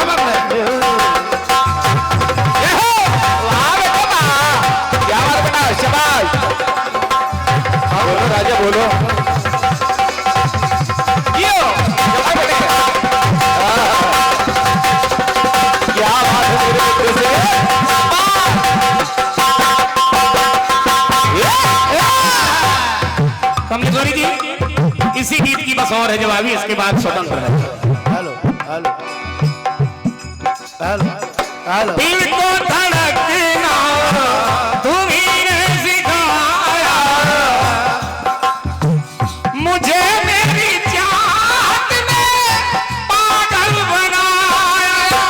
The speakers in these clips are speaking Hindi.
क्या बात है? क्या बात बेटा, शाबाश। बोलो राजा बोलो। क्या बात है मेरे मित्र से। कमलेश्वरी जी, इसी गीत की बस और है जवाबी, इसके बाद स्वतंत्र है। Hello hello hello hello. दिल को धड़कना तुम्हीं ने सिखाया, मुझे मेरी चाहत ने पागल बनाया,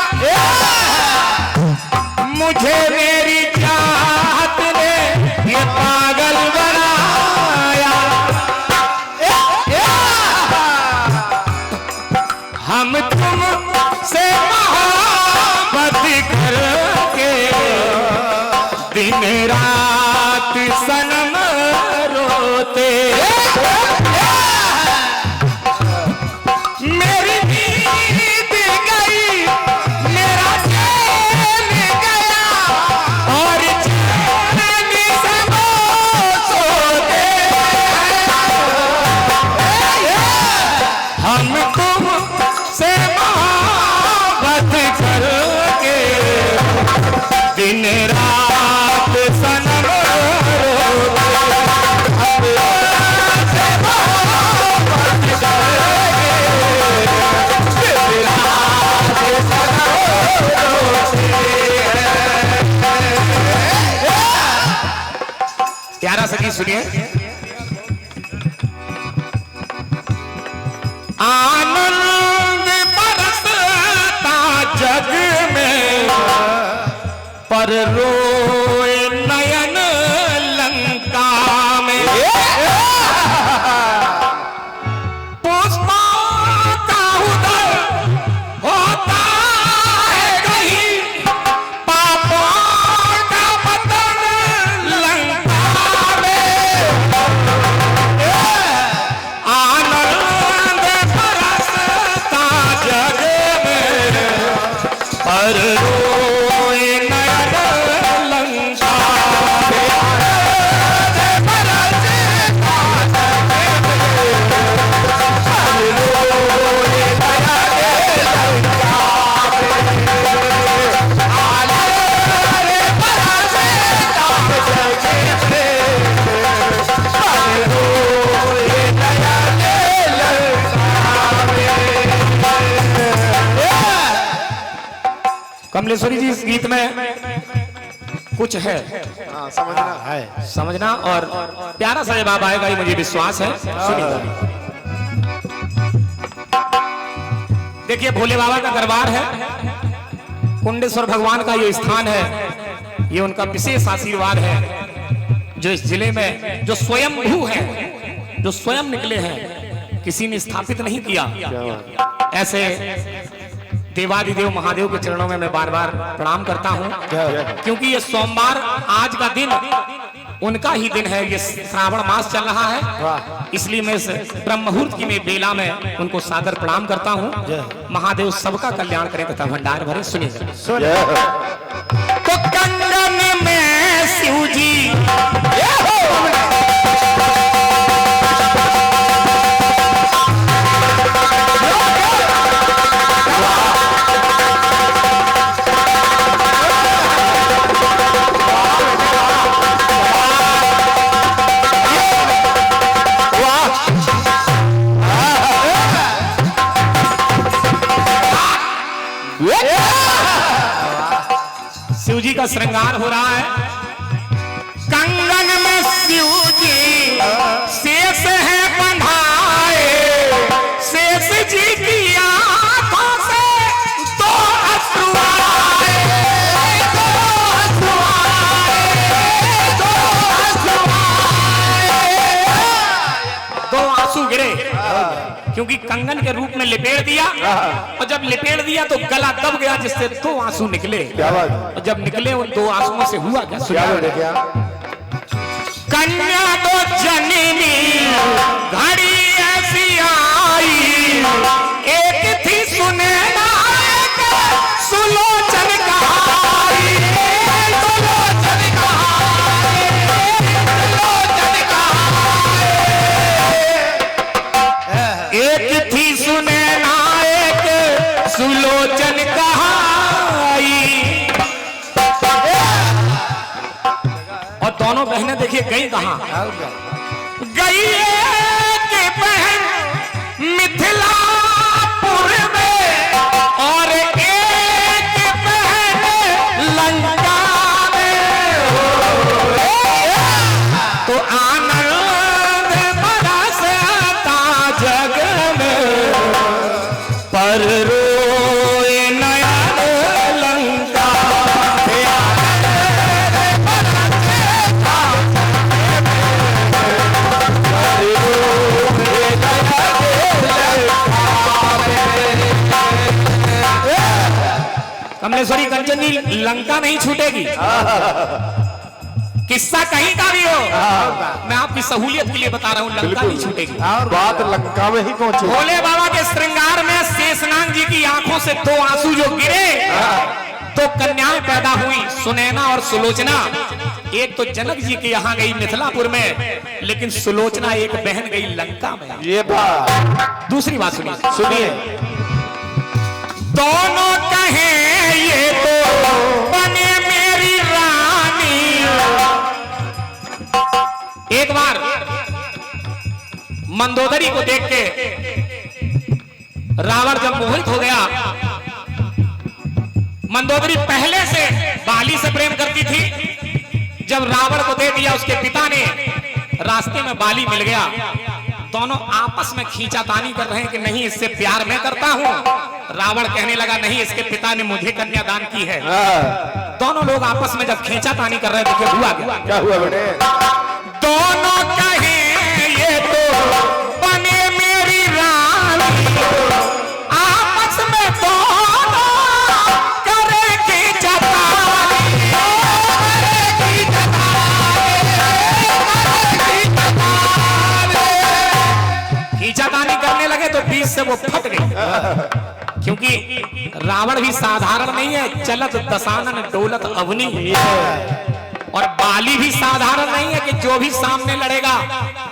मुझे मेरी चाहत ने ये पागल बनाया। हम तुम से मोहब्बत करके दिन रात सनम रोते, मेरी नींद गई, मेरा चैन गया, और चैन से वो सोते। हम तुम से मोहब्बत करके दिन रात सनम रोते, से मोहब्बत करके दिन रात सनम रोते। प्यारा सा गीत सुनिए। आनंद बरसता जग में, पर रोए नयन लंका में। पुष्पों का उदय होता है कहीं, पापों का पतन लंका में। आनंद बरसता जग में, पर रोए नयन लंका में। आनंद बरसता जग में, पर रोए नयन लंका में। आनंद बरसता जग में, पर रोए नयन लंका में। कमलेश्वरी जी, इस गीत में कुछ है, हाँ समझना है। समझना और प्यारा सा जवाब आएगा, ये मुझे विश्वास है। सुनिए, देखिए भोले बाबा का दरबार है, कुंडेश्वर भगवान का ये स्थान है, ये उनका विशेष आशीर्वाद है जो इस जिले में, जो स्वयंभू है, जो स्वयं निकले हैं, किसी ने स्थापित नहीं किया। ऐसे देवादिदेव महादेव के चरणों में मैं बार बार प्रणाम करता हूं, क्योंकि ये सोमवार आज का दिन उनका ही दिन है। ये श्रावण मास चल रहा है, इसलिए मैं इस ब्रह्म मुहूर्त की मैं बेला में उनको सादर प्रणाम करता हूं। महादेव सबका कल्याण करें तथा भंडार भरे। सुनिए, तो कंगन में शिव जी शिव जी का श्रृंगार हो रहा है। कंगन में शिव जी शेष है बंधाए, शेष जी की आंखों से दो अश्रु आए, दो अश्रु आए, दो अश्रु आए। दो आंसू गिरे, क्योंकि कंगन के रूप में लिपेट दिया, और जब लिपेट दिया तो गला दब गया, जिससे दो आंसू निकले। क्या बात? और जब निकले उन दो आंसुओं से हुआ क्या? क्या? कन्या तो जननी घड़ी ऐसी आई, एक थी सुनैना, एक दोनों बहनें देखिए गई कहां? गई के बहन मिथिलापुर में और एक बहन लंका में। तो आनंद बरसता जग में पर रोए नयन लंका। कमलेश्वरी कंचन जी, लंका नहीं छूटेगी। किस्सा कहीं का भी हो, मैं आपकी सहूलियत के लिए बता रहा हूं, लंका नहीं छूटेगी। बात लंका में ही पहुंची। भोले बाबा के श्रृंगार में शेषनाग जी की आंखों से 2 आंसू जो गिरे, 2 कन्याएं पैदा हुई, सुनैना और सुलोचना। एक तो जनक जी के यहाँ गई मिथिलापुर में, लेकिन सुलोचना एक बहन गई लंका में। ये बात दूसरी बात सुनिए, सुनिए। दोनों कहे ये तो बने मेरी रानी। एक बार मंदोदरी को देख के रावण जब मोहित हो गया, मंदोदरी पहले से बाली से प्रेम करती थी। जब रावण को दे दिया उसके पिता ने, रास्ते में बाली मिल गया। दोनों आपस में खींचातानी कर रहे हैं कि नहीं, इससे प्यार मैं करता हूं। रावण कहने लगा नहीं, इसके पिता ने मुझे कन्यादान की है। दोनों लोग आपस में जब खींचातानी कर रहे थे, देखिए हुआ क्या हुआ बेटे? दोनों कहे ये तो बने मेरी रानी, आपस में दोनों करे खींचातानी। खींचातानी करने लगे तो बीच से वो फट गई, क्योंकि रावण भी साधारण नहीं है, चलत दशानन डोलत अवनी। और बाली भी साधारण नहीं है कि जो भी सामने लड़ेगा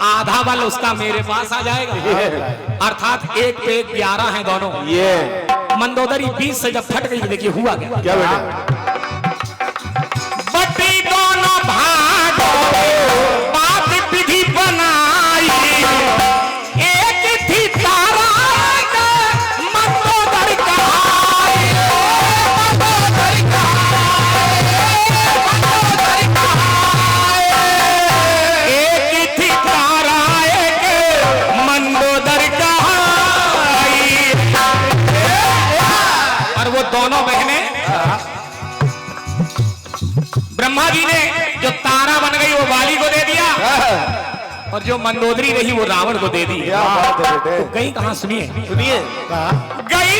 आधा बल उसका मेरे पास आ जाएगा। अर्थात एक पे एक 11 है दोनों। मंदोदरी बीच से जब फट गई, देखिए हुआ क्या बेटा? बटी दोनों भागो बात विधि बनाई, एक थी तारा मंदोदरी कहाई। एक थी तारा एक मंदोदरी कहाई। और वो दोनों बहनें, ब्रह्मा जी ने जो तारा बन गई वो बाली को दे दिया, और जो मंदोदरी रही वो रावण को दे दी। क्या बात है बेटे? तो गई कहां? सुनिए सुनिए। गई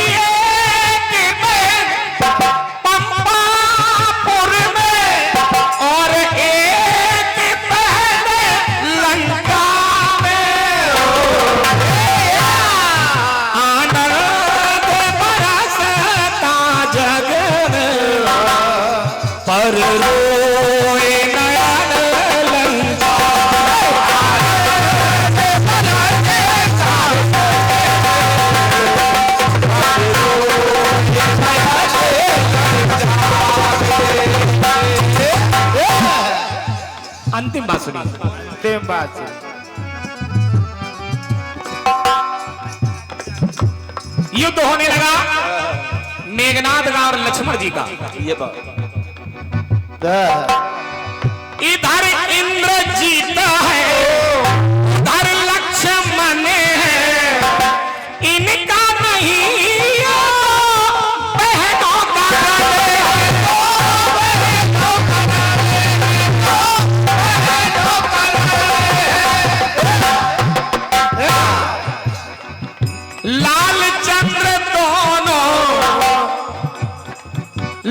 एक बहन पंपापुर में और एक बहन लंका में। आनंद बरसता जग में पर रोए नयन लंका। अंतिम बात सुनिए, अंतिम बात से युद्ध होने लगा मेघनाद का और लक्ष्मण जी का। ये बात इधर इंद्रजीत है, उधर लक्ष्मण है, इनका नहीं बहनों का।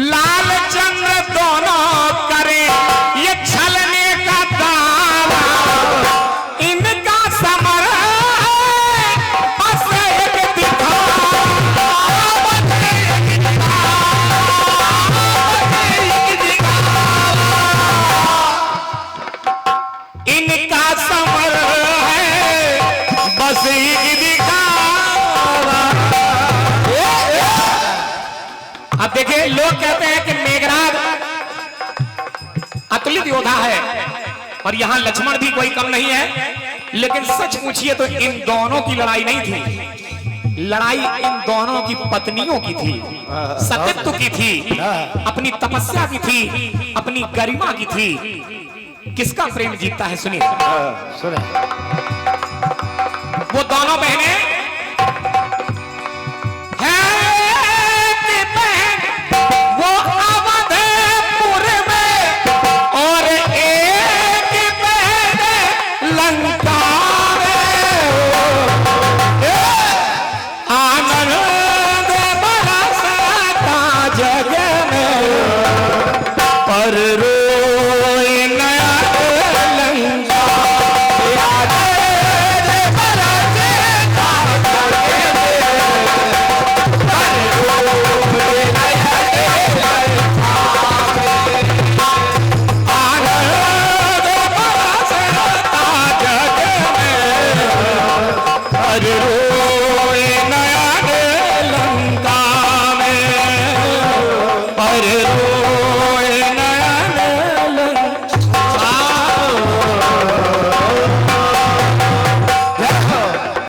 लाल चंद्र दोनों करे ये छलने का दावा, इनका समर बस एक इनका समर है बस एक दिखावा। अब देखिए, लोग कहते हैं कि मेघनाद अतुलित योद्धा है, और यहाँ लक्ष्मण भी कोई कम नहीं है। लेकिन सच पूछिए तो इन दोनों की लड़ाई नहीं थी, लड़ाई इन दोनों की पत्नियों की थी, सतीत्व की थी, अपनी तपस्या की थी, अपनी गरिमा की थी। किसका प्रेम जीतता है सुनिए। सुने वो दोनों बहनें हैं कि बहन वो अवधपुर में और एक बहन लंका में। आनंद बरसता जग में पर